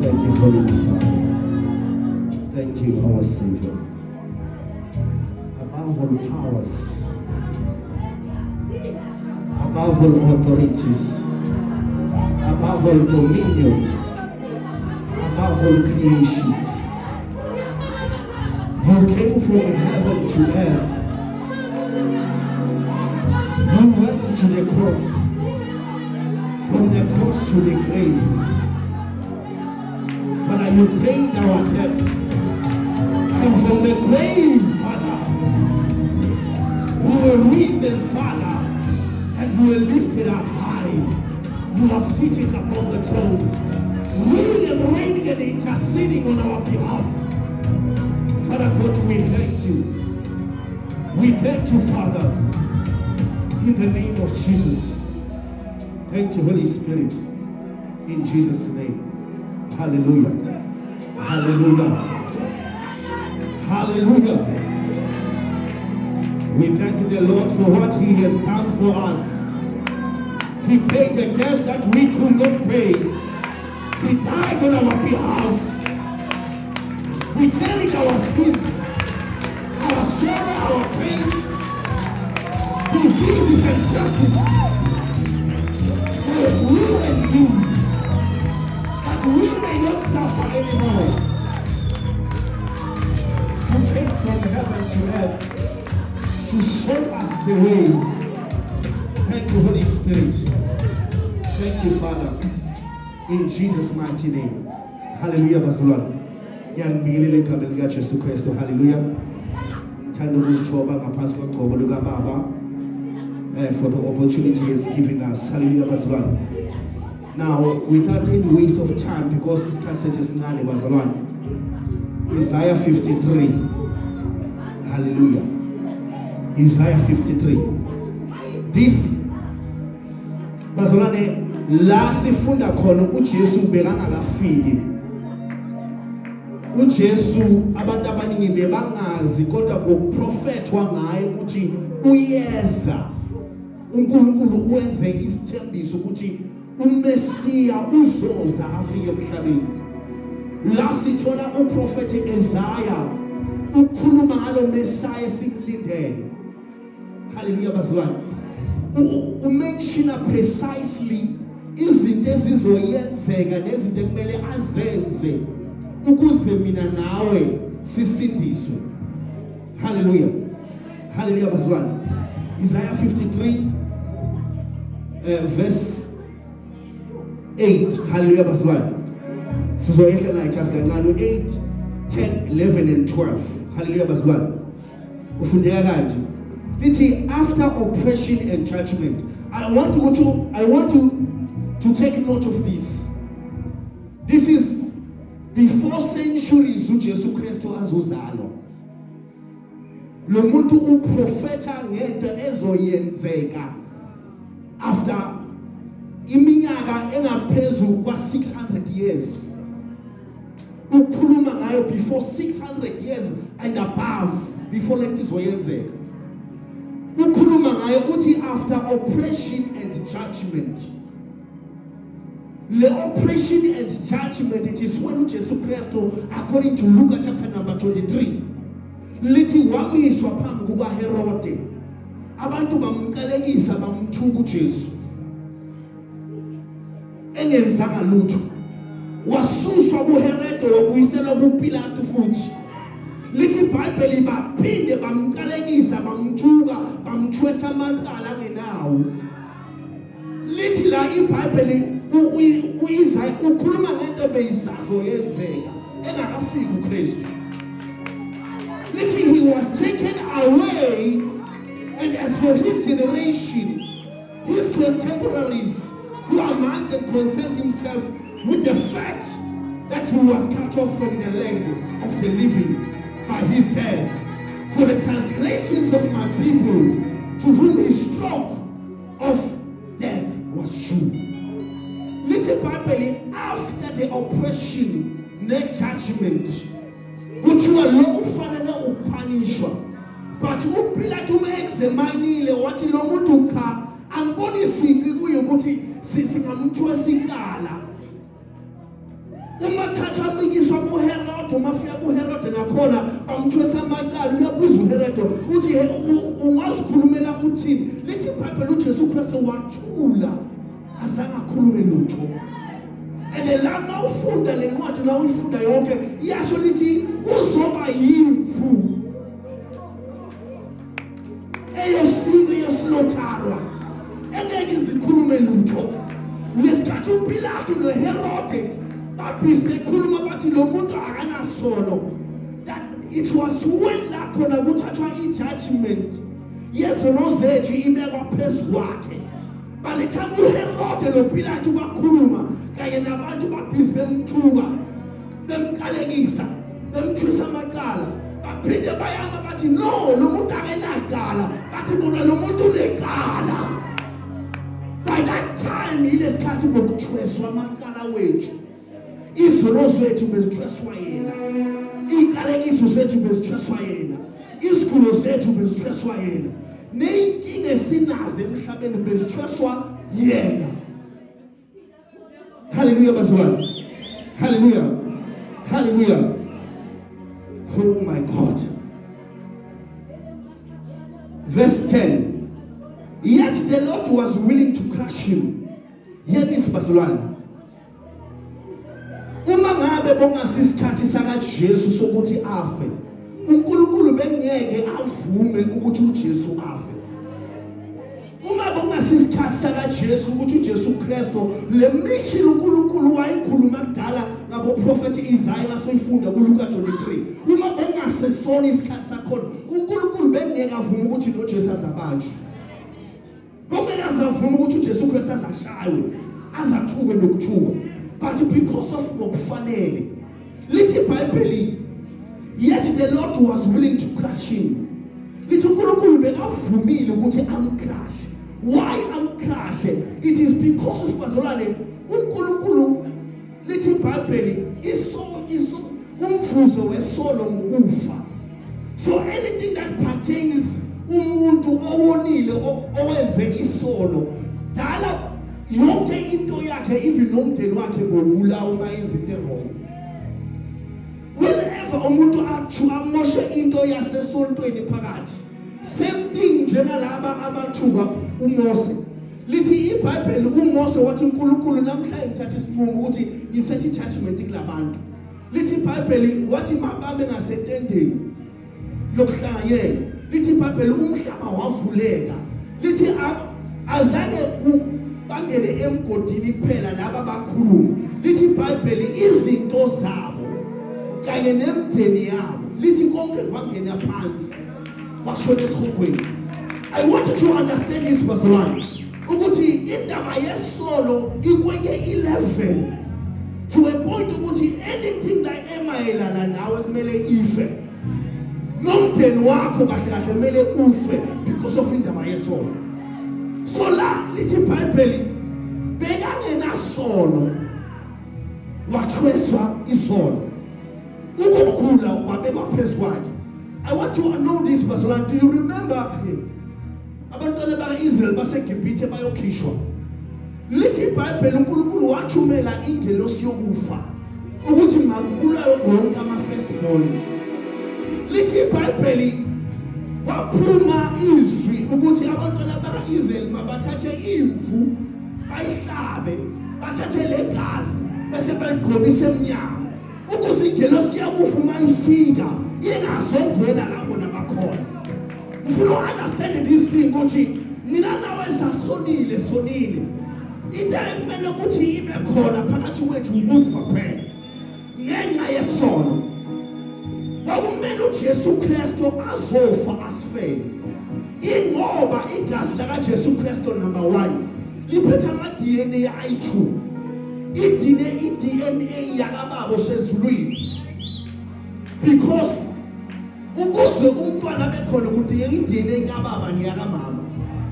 Thank you, Holy Father. Thank you, our Savior. Above all powers, above all authorities, above all dominion, above all creations, you came from heaven to earth. You went to the cross, from the cross to the grave. Father, you paid our debts. And from the grave, Father, we were risen, Father, and we were lifted up high. You are seated upon the throne, ruling and reigning and interceding on our behalf. Father God, we thank you. We thank you, Father, in the name of Jesus. Thank you, Holy Spirit, in Jesus' name. Hallelujah. Hallelujah. Hallelujah. We thank the Lord for what He has done for us. He paid the debts that we could not pay. He died on our behalf. He carried our sins, our sorrow, our pains, diseases and curses for you and me, that we may not suffer anymore. You came from heaven to earth to show us the way. Thank you, Holy Spirit. Thank you, Father. In Jesus' mighty name. Hallelujah, Bazalwane. Ngiyangibingelela egameni lika Jesu Kristu. Hallelujah. Thanda ukuzithoba ngaphansi kwegcobo luka Baba for the opportunity He is giving us. Hallelujah, Bazalwane. Now, without any waste of time, because this cassette is nane, Bazalwane. Isaiah 53. Hallelujah. Isaiah 53. This Bazalwane la sifunda khona uJesu bekangakafiki. uJesu abantu abaningi bebangazi kodwa ngokuprofethwa ngaye ukuthi uyeza. uNkulunkulu uwenze isithembiso ukuthi uMesiya uzoza afike emhlabeni. La sithola uprofeti Isaiah ukhuluma ngalo Messiah esimlindele. Hallelujah, bazalwane. Umention precisely izinto ezizoyenzeka nezinto ekumele azenze ukuze mina nawe sisindiswe. Hallelujah. Hallelujah, bazalwane. Isaiah 53 verse 8. Hallelujah, bazalwane. Sizoyehla la just kancane 8, 10, 11 and 12. Hallelujah, bazalwane. Ufundeka kanje. Lithi after oppression and judgment. I want to take note of this. This is before centuries uJesu Kristu azozalwa. Lo muntu uprofeta ngento ezoyenzeka after iminyaka engaphezulu kwa 600 years. Ukhuluma ngayo before 600 years and above, before lento izoyenzeka. Ukhuluma ngayo uthi after oppression and judgment. The oppression and judgment, it is when uJesu Kristu, according to Luke chapter number 23, lithi wamiswa phambi kukaHerode. Abantu bamqalekisa bamthuka uJesu. Engenzanga lutho. Wasuswa kuHerode wabuyisela kuPilato futhi. Lithi iBhayibheli baphinde bamqalekisa bamthuka bamthwesa amaqala ngenawo. Lithi la iBhayibheli uIsaiah ukhuluma ngento beyisazoyenzeka engakafiki uKristu. Lithi he was taken away, and as for his generation, his contemporaries who among them concerned himself with the fact that he was cut off from the land of the living by his death. For the transgressions of my people, to whom his stroke of death was true. Little Bible, after the oppression, the judgment, kuthiwa lo ufanele upunishwa. But uPilato ume-examinile wathi lo muntu cha angiboni sici kuye ukuthi singamthwesa ikala. uma thatha amikiswa kuHerode, uma fika kuHerode nakhona bamthwesa amaqala, uyabuza uHerode uthi ungazikhulumela uthini? Lithi iBhayibheli uJesu Kristu wathula azange akhulume lutho. And la nawufunda le ncwadi nawuyifunda yonke iyasho lithi uzoba yimvu eyosiko yosilotharwa engeke izikhulume lutho. Ngesikhathi uPilato noHerode babhizi bekhuluma bathi lo muntu akanasono, that it was when la khona kuthathwa i-judgment yezono zethu ibekwa phezu kwakhe. By the time uHerode noPilato bakhuluma kanye nabantu babhizi bemthuka bemkalekisa bemthwisa amaqala, baphinde bayama bathi no, lo muntu akenaqala, bathi bona lo muntu unecala. By that time ilesikhathi bokuthweswa amaqala wethu, izono zethu bezithweswa yena, inkalekiso zethu bezithweswa yena, izigulo zethu bezithweswa yena, neyinkinga esinazo emhlabeni bezithweswa yena. Hallelujah, bazalwane. Hallelujah. Hallelujah. Oh my God. Verse 10. Yet the Lord was willing to crush him. Yet this bazalwane. Uma ngabe bongasisikhathi saka Jesu sokuthi afe, uNkulunkulu bengeke avume ukuthi uJesu afe. Uma bongasisikhathi saka Jesu ukuthi uJesu Kristu le mission uNkulunkulu wayikhuluma kudala ngabo prophet Isaiah nasoyifunda kuLuka 23. Uma bongasesona isikhathi sakhona uNkulunkulu bengeke avume ukuthi lo Jesu azabanjwe. Bongeke azavuma ukuthi uJesu Kristu azashaywe, azathukwe nokuthukwa. But because of okufanele, lithi iBhayibheli, yet the Lord was willing to crush him. Lithi uNkulunkulu bekavumile ukuthi amcrush. Why amcrush? It is because of bazalwane uNkulunkulu, lithi iBhayibheli, iso umvuzo wesono ngokufa. So anything that pertains umuntu owonile owenze isono, dala yonke into yakhe, even nomndeni wakhe bobulawa uma yenza into wrong. Whenever umuntu amoshe into yasesontweni phakathi, same thing njengalaba abathuka uMose. Lithi iBhayibheli uMose wathi uNkulunkulu namhlanje ngithatha isinqumo ukuthi ngisethe judgment kulabantu. Lithi iBhayibheli wathi mababe ngasetendeni lokuhlanganyela. Lithi iBhayibheli umhlaba wavuleka. Lithi azange bangene emgodini kuphela laba bakhuluma. Lithi iBhayibheli izinto zabo kanye nemndeni yabo, lithi konke kwangena phansi washona esihogweni. I want you to understand this bazalwane ukuthi indaba yesono ikwenye 11 to a point ukuthi anything that emayelana nawe kumele ife, nomndeni wakho kahle kahle kumele ufe because of indaba yesono. So la lithi iBhayibheli bekangena sono wathweswa isono, ukukhula wabekwa phezu kwakhe. I want to know this bazalwane. Do you remember abantwana bakaIsrael baseGibhithe bayokhishwa? Lithi iBhayibheli uNkulunkulu wathumela ingelosi yokufa ukuthi makubulawe wonke ama-firstborn. Lithi iBhayibheli waphuma izwi ukuthi abantwana bakaIsrael mabathathe imvu bayihlabe, bathathe legazi bese baligqobisa emnyango ukuze ingelosi yokufa uma ifika ingazongena lapho nabakhona. If you don't understand this thing ukuthi mina nawe sonile into ekumele ukuthi ibe khona phakathi kwethu ukufa kuphela ngenxa yesono. Kwakumele uJesu Kristu azofa asifele, ingoba igazi lakaJesu Kristu number 1 liphethe ama-DNA ayi-2. i-DNA yakababa sezulwini, because ukuze umntwana bekhona kudingeka i-DNA kababa neyakamama.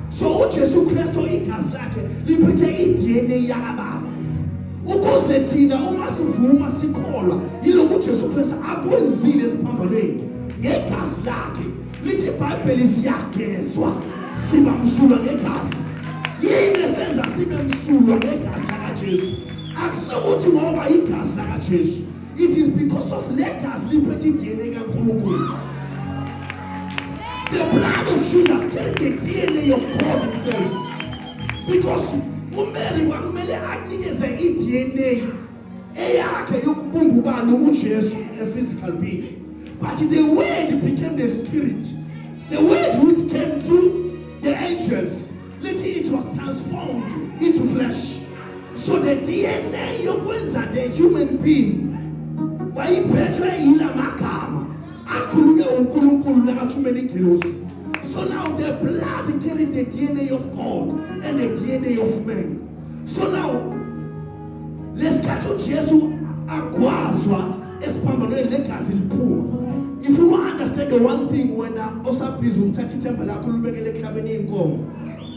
So uJesu Kristu igazi lakhe liphethe i-DNA yakababa ukuze thina uma sivuma sikholwa yilokhu uJesu Kristu akwenzile esiphambanweni ngegazi lakhe. Lithi iBhayibheli siyagezwa siba msulwa ngegazi. Yini esenza sibe msulwa ngegazi lakaJesu? akusokuthi ngoba igazi lakaJesu. It is because of legacy liphethe iDNA kaNkulunkulu. The blood of Jesus carried the DNA of God himself. Because uMary wakumele akunikeze iDNA eyakhe yokubumba ubani uJesu, a physical being. But the word became the spirit. The word which came to the angels, it was transformed into flesh. So the DNA yokwenza the human being wayiphethwe yila magama akhulunywe uNkulunkulu nakathumela ingelosi. So now the blood carried the DNA of God and the DNA of man. So now lesikhathi uJesu agwazwa esiphambanweni legazi liphuma. If you want to understand the one thing, when osabhiza umthatha ithemba lakho lubekele ehlabeni yenkomo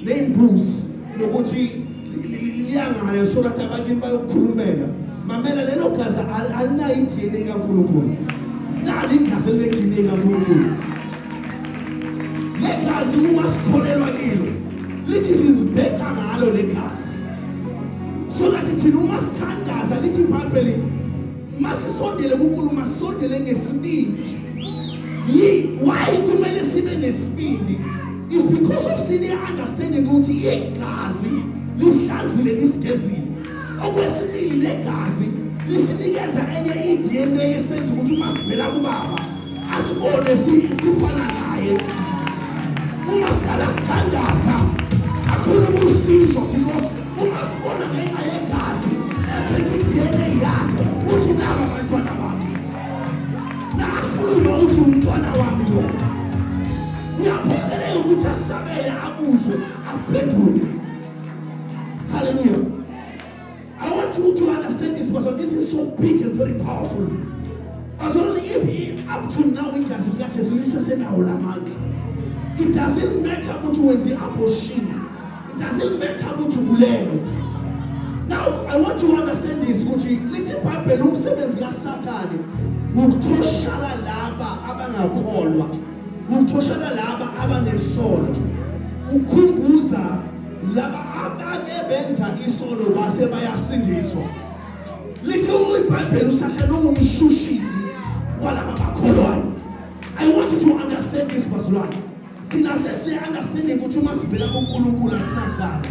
nembuzi nokuthi liyangale so that abakini bayokukhulumela, mamela lelo gazi alinayo iDNA kaNkulunkulu. Nalo igazi elineDNA kaNkulunkulu. Legazi uma sikholelwa kilo lithi sizibheka ngalo legazi, so that thina uma sithandaza lithi iBhayibheli masisondele kuNkulunkulu masondele ngesibindi. Why kumele sibe nesibindi? Is because of senior understanding ukuthi igazi lisihlanzile lisigezile. Okwesibili legazi lisinikeza enye iDNA esenza ukuthi uma sivela kubaba asibone sifana naye. Uma sidala sithandaza akhona usizo, because uma sibona ngenxa yegazi ephethe iDNA yakhe uthi naba abantwana bami, nakhuluma uthi umntwana wami lo. Uyaphoqeleka ukuthi asabele abuzwe aphendule. Hallelujah. I want you to understand this, because this is so big and very powerful. As only if up to now it doesn't get as it doesn't matter what you when the abortion. It doesn't matter what you learn. Now I want you to understand this. What you little Bible umsebenzi kaSathane ukuthoshana laba abangakholwa, ukuthoshana laba abanesono, ukhumbuza laba abake benza isono base bayasindiswa. Little iBhayibheli uSathane ungumshushisi walaba bakholwayo. I want you to understand this, verse 1. Thina sesile understanding ukuthi uma sivela kuNkulunkulu asinadala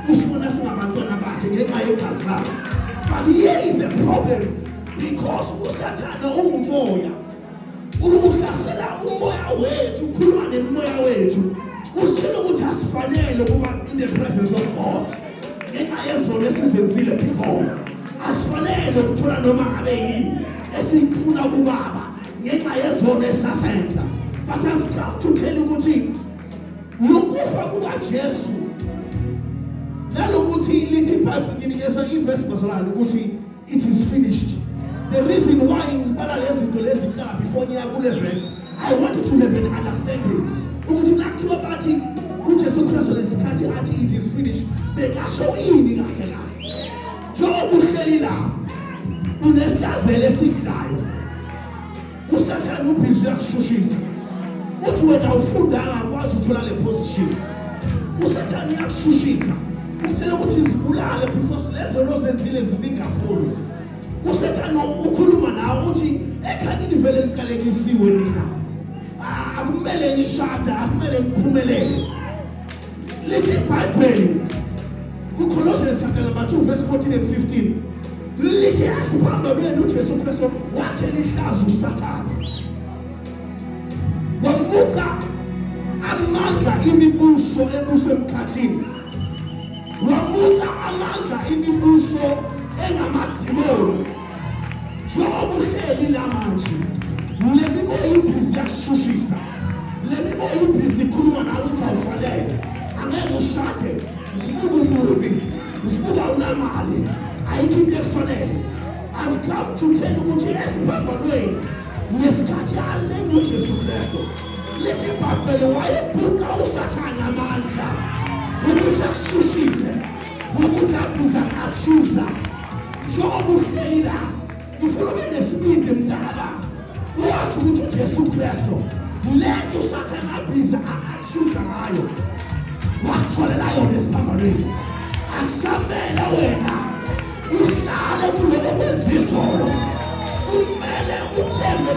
usibona singabantwana bakhe ngenxa yegazi lakhe. But here is a problem, because uSathane ungumoya, ukuhlasela umoya wethu, ukhuluma nemoya wethu, usitshela ukuthi asifanele kuba in the presence of God ngenxa yezono esizenzile before. Asifanele ukuthola noma ngabe yini esifuna kubaba ngenxa yezono esasenza. But I've come to tell you ukuthi lokufa kukaJesu nalokuthi lithi iBhayibheli inikeza iverse bazalwane ukuthi it is finished. The reason why ngibala lezi zinto lezi kala before ngiya kule verse, I want you to have an understanding ukuthi nakuthiwa bathi uJesu Kristu lesikhathi athi it is finished, bekasho ini kahle kahle. Njengoba uhleli la unesazelo esidlayo, uSathane ubhizi yakushushisa uthi wena ufundanga akwazi ukuthola le position. uSathane yakushushisa uthela ukuthi izibulale because lezo lozenzile ziningi kakhulu. uSathane ukhuluma nawe uthi ekhaya nivele nikalekisiwe nina, akumele nishada, akumele niphumelele. Lithi iBhayibheli kuColossians chapter 2 verse 14 and 15 lithi asiphambanweni uJesu Kristu wathi lihlazo uSathane, wamuka amandla imibuso ebuso emkhathini, wamuka amandla imibuso engamadimoni. Njengoba uhleli la manje le mimoya ibhizi yakushushisa, le mimoya ibhizi ikhuluma nawe uthi awufanele, angeke ushade, usibuka umubi, usibuka unamali, ayikho into efanele. I've come to tell you ukuthi esiphambanweni ngesikhathi alenga uJesu Kristu lithi iBhayibheli wayebhuka uSathane amandla ukuthi akushushise, ukuthi abhiza akuchuza. Njengoba uhleli la ufuna ube nesibindi mntaka, wazi ukuthi uJesu Kristu lento uSathane abhiza akuchuza ngayo wakutholela yona esiphambanweni. Akusamele wena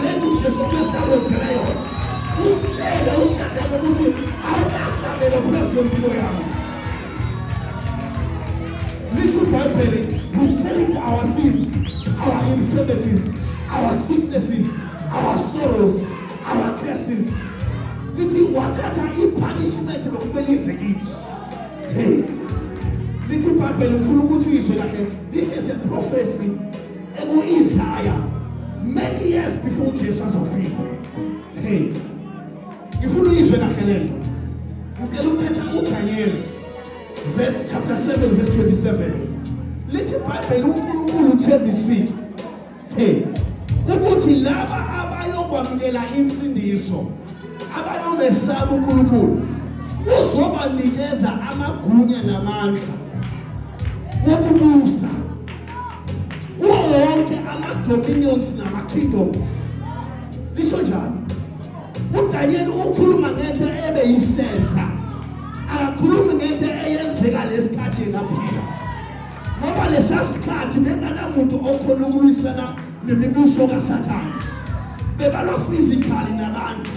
lento Jesu Kristu akwenzela yona. Umtshele uSathane ukuthi awunasabelo phezu kwempilo yakho. Little Bible, you carry our sins, our infirmities, our sicknesses, our sorrows, our curses. Little wathatha i-punishment lokumelize kithi. Hey, Little Bible ufuna ukuthi uyizwe kahle. This is a prophecy eku-Isaiah many years before Jesus afika. Hey, ngifuna uyizwe kahle lento. Ngicela ukuthatha uDaniel chapter 7 verse 27. Little Bible uNkulunkulu uthembisile. Hey, ukuthi laba abayokwamukela insindiso, abayomesaba uNkulunkulu, uzobanikeza amagunya namandla wokubusa kuwo wonke ama-dominions nama-kingdoms. Lisho njalo. uDaniel ukhuluma ngento ebeyisesa, akakhulumi ngento eyenzeka lesikhathi ngaphila. Ngoba lesasikhathi benganamuntu okhona ukulwisana nemibuso kaSathane, bebalwa physically nabantu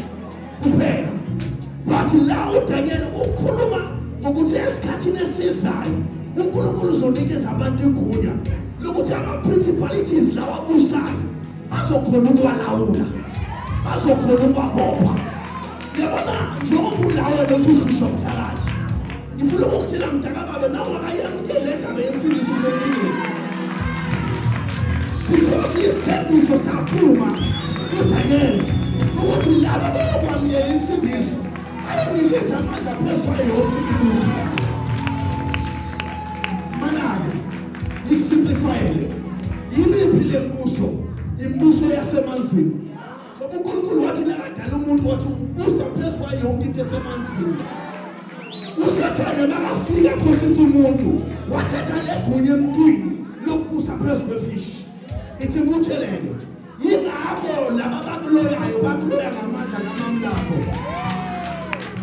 kuphela. Bathi la uDaniel ukhuluma ngokuthi esikhathini esizayo uNkulunkulu uzonikeza abantu igunya lokuthi ama-principalities lawa abusayo bazokhona ukwalawula, bazokhona ukwabopha. Yabona njengoba ulawa lokuthi uhlishwa mthakathi, ngifuna ukukuthela mntakababa nawe akayamukele ndaba yensindiso senkingeni. Because isithembiso saphuma kuDaniel ukuthi laba bayokwamukela insindiso ayonikeza amandla phezu kwayo yonke imibuso. Manake ngikusimplifayele, yimiphi le mbuso? Imbuso yasemanzini. Ngoba uNkulunkulu wathi nakadala umuntu wathi ubusa phezu kwayo yonke into esemanzini. uSathane makafika akhohlisa umuntu, wathatha legunya emntwini lokubusa phezu kwefishi. Ithi ngikutsheleke, yingakho laba bakuloyayo bakuloya ngamandla kamamlapho.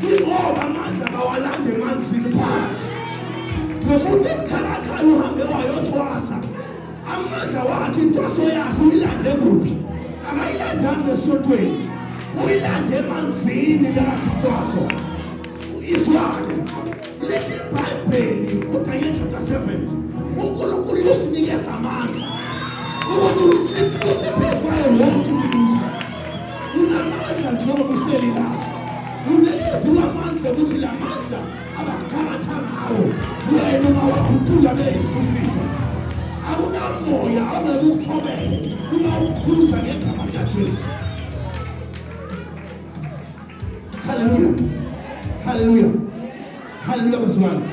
Ingoba amandla bawalanda emanzini phakathi. Nomuntu emthalathayo uhambe wayothwasa, amandla wakhe intwaso yakhe uyilande kuphi? Akayilandanga esontweni, uyilande emanzini kaHlintwaso. Izwake lithi iBhayibheli uDaniel chapter 7, uNkulunkulu usinikeza amandla ukuthi usiphuze phezu kwayo yonke imibuso. Unamandla njengoba uhleli la, uneliziwe amandla ukuthi la mandla abakuthatha ngawo wena uma wakhutula beyisibusiso. Akunamoya ongekuthobele uma ukhuza ngegama likaJesu. Hallelujah. Hallelujah. Hallelujah, bazalwane.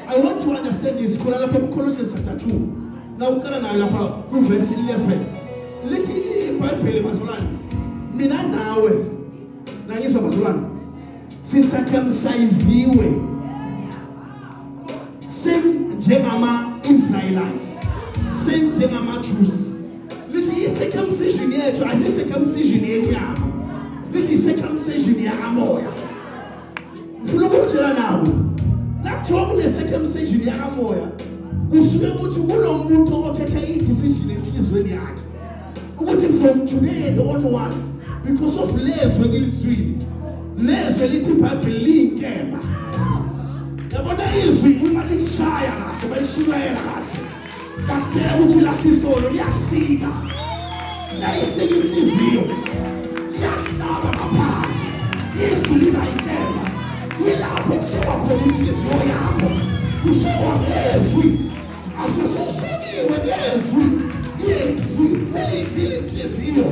I want to understand this. Khona lapha kuColossians chapter 2. Na uqala nayo lapha ku verse 11. Lithi iBhayibheli bazalwane, mina nawe nangizwa bazalwane, sisakhamsayiziwe same njengama Israelites, same njengama Jews. Lithi i-circumcision yethu ayisi-circumcision yenyama, lithi i-circumcision yakamoya. Ngifuna ukutshela nabo, nakuthiwa kune-circumcision yakamoya, kusuke ukuthi kulo muntu othethe i-decision enhlizweni yakhe ukuthi from today and onwards, because of lezwe ngilizwile, lezwe lithi iBhayibheli liyinkemba. Yabona izwi uma likushaya kahle, bayishulayela kahle, bakutshela ukuthi lahlisolo liyasika, layisika inhliziyo, liyahlaba ngaphansi, izwi libayinkemba. Yilapho kushekwa khona inhliziyo yakho, kushekwa ngezwi, asososhikiwe ngezwi, izwi selidlile inhliziyo,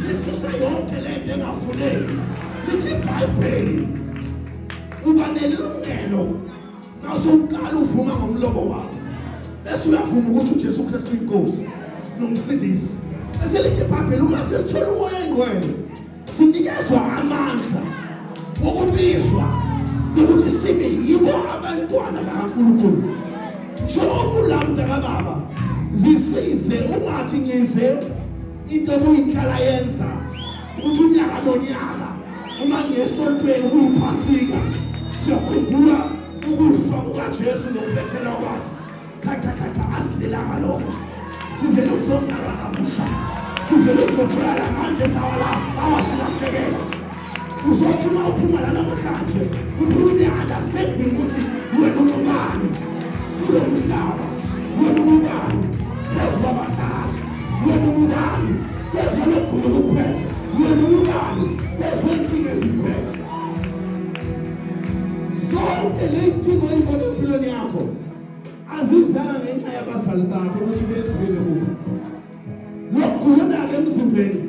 lisusa yonke lento engafuneki. Lithi iBhayibheli uba nelungelo mawusuqala uvuma ngomlomo wakho, bese uyavuma ukuthi uJesu Kristu inkosi nomsindisi. Bese lithi iBhayibheli uma sesithola umoya oyingcwele, sinikezwa amandla wokubizwa ukuthi sibe yibo abantwana bakaNkulunkulu. Njengoba ulamda kababa, zisize ungathi ngize into okuyinhlala yenza ukuthi unyaka nonyaka uma ngesontweni kuyiphasika siyakhumbula ukufa kukaJesu nokubethela kwakhe. Khatha asilanga lokho, size lokuzozalwa kabusha, Sizolizothola manje sawala awasilahlekelwa. Uzothi uma uphuma la namhlanje uphinde understanding ukuthi wena ungubani kulo mhlaba, wena ungubani phezu kwabathathu, wena ungubani phezu kwalokhu ukuphethe, wena ungubani phezu kwenkinga ezikuphethe. Zonke le nkinga oyibona empilweni yakho azizanga ngenxa yabazali bakho ukuthi benzile kufa. Lokhu yona-ke emzimbeni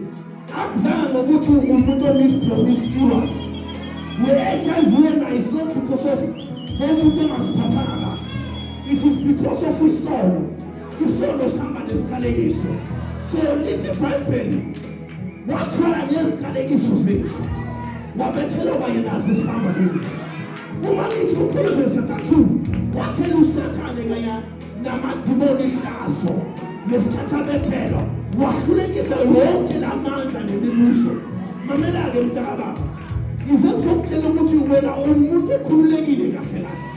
akuzanga ukuthi umuntu promiscuous. We-HIV yena is not because of umuntu engaziphathanga kahle. It is because of isono. Isono sihamba nesiqalekiso. So lithi iBhayibheli wathwala neziqalekiso zethu wabethela obayenazo esihamba nini. Uma lithi uKolosiyeni 2 wathela uSathane kanya namadimoni ihlazo ngesikhathi abethelwa wahlulekisa wonke lamandla nemibuso. Mamela-ke mntakababa, ngize ngizokutshela ukuthi wena umuntu okhululekile kahle kahle.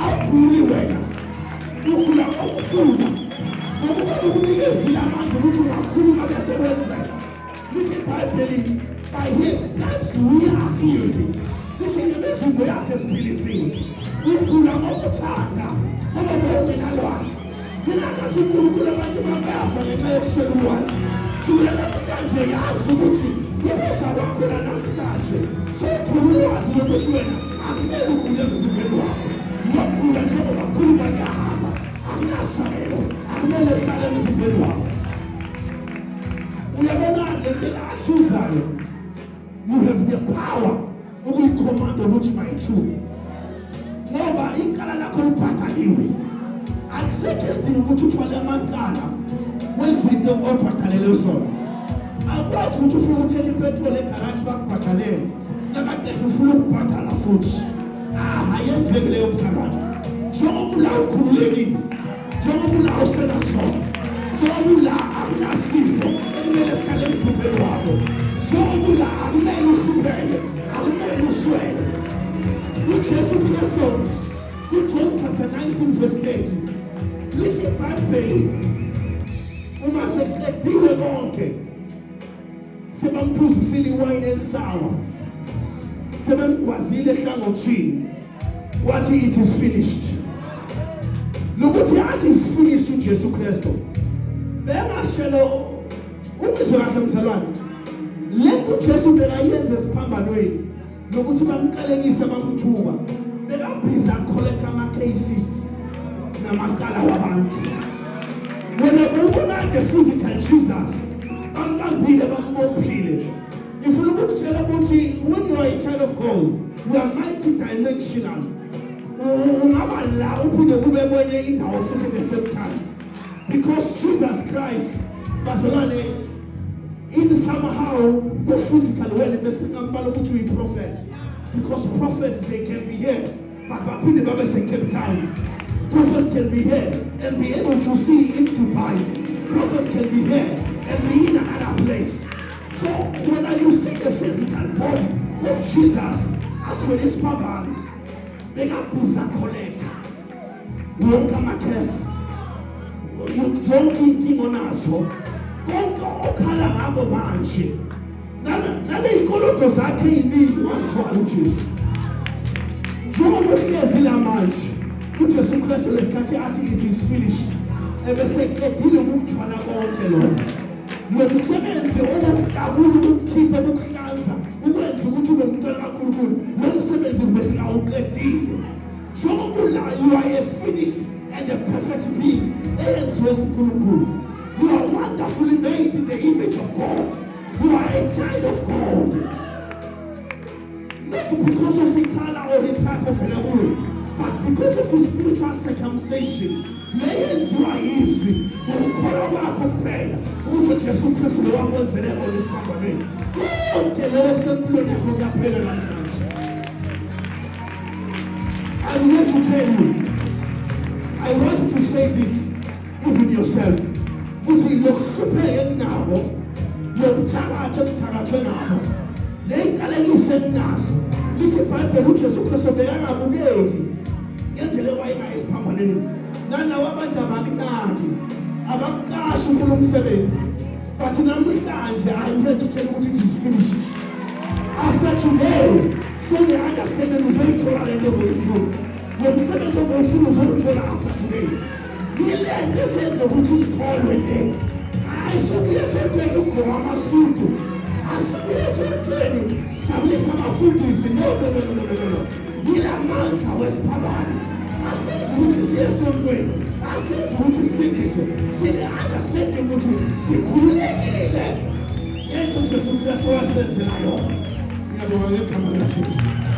Awukhululi wena, ukhula ngokufuna ngokuba ukunikezile amandla ukuthi ungakhuluma bese wenzeka. Lithi iBhayibheli, by his stripes we are healed. Lithi ngemivimbo yakhe siphilisiwe. Ukhula ngokuthanda ngoba bonke nalwazi. Thina kathi uNkulunkulu abantu bayafa ngenxa yokuswela ulwazi. Sukela namhlanje yazi ukuthi ukusa kwakho namhlanje sothola ulwazi lokuthi wena akumele ukhule emzimbeni wakho. Ngokukhula njengoba khuluma ngiyahamba akunasabelo, akumele hlale emzimbeni wakho. Uyabona le ndlela achuzayo, you have the power ukuyikhomanda ukuthi mayithuke ngoba ikala lakho libhadaliwe. Akusekho isidingo ukuthi uthwale amaqala wezinto obhadalele zona. Akwazi ukuthi ufuna ukuthela ipetrol egaraji bakubhadalele nakade ufuna ukubhadala futhi. Ayenzeki leyo msakani. Njengoba ula ukhululekile, njengoba ula usenasona, njengoba ula akunasifo ekumele sihlale emzimbeni wakho, njengoba ula akumele uhlupheke, akumele uswele. UJesu Kristu John chapter 19 verse 8 lithi iBhayibheli uma seqedile konke sebamphuzisile iwayini elisawa sebemgwazile ehlangothini wathi it is finished. Lokuthi athi is finished uJesu Kristu bengashelo umizwe kahle mzalwane. Lento uJesu bekayenza esiphambanweni lokuthi bamqalekise bamthuka bekabhiza collect ama-cases namaqala wabantu. Wena ubona the physical Jesus bambambile bambophile. Ngifuna ukukutshela ukuthi when you are a child of God you are multi-dimensional. Ungaba la uphinde kube kwenye indawo futhi at the same time because Jesus Christ bazalwane in somehow go physical way bese ngambala ukuthi uyi prophet because prophets they can be here but baphinde babe se Cape Town. Prophets can be here and be able to see in Dubai. Prophets can be here and be in another place. So when you see the physical body of Jesus actually spabani bekabhiza collect wonke amakesi zonke inkinga onazo konke okhala ngabo manje nale inkoloto zakhe eziningi wazithwala uJesu. Njengoba uhlezi la manje uJesu Kristu lesikhathi athi it is finished ebese qedile ukuthwala konke lokho. Lo msebenzi okudakula ukukhipha ukuhlanza ukwenza ukuthi ube umuntu kaNkulunkulu lo msebenzi bese awuqedile. Njengoba you are a finished and a perfect being eyenziwe uNkulunkulu. You are wonderfully made in the image of God. You are a child of God. Not because of the color or the type of level, but because of his spiritual circumcision. Leyenziwa easy. Ukukholwa kwakho kuphela ukuthi Jesu Kristu lo wakwenzele olesiphambanweni. Konke lokho kusempilweni yakho kuyaphela namhlanje. I'm here to tell you, I want to say this, even yourself. Ukuthi lokuhlupheke nabo, lokuthakatha okuthakathwe nabo, ley'nkalekise nazo. Lithi iBhayibheli uJesu Kristu bekangabukeki ngendlela ewayengaya esiphambanweni. Nalawo abantu abakunaki, abakuqashi ufuna umsebenzi. But namhlanje I'm here to tell you what it is finished. After today, so the understanding uzoyithola le nto boyifuna. Nomsebenzi oboyifuna uzoyithola after today. Yile nto esenze ukuthi isikholwe le. Hayi sokuye sontweni ugqoka amasudu. Asikuye sontweni sijabulisa abafundisi. No. Yila mandla wesiphabane. Asenze ukuthi siye sontweni. Asenze ukuthi sindiswe. Sine understanding ukuthi sikhululekile. Yento Jesu Kristu wasenzela yona. Ngiyabonga ngegama likaJesu.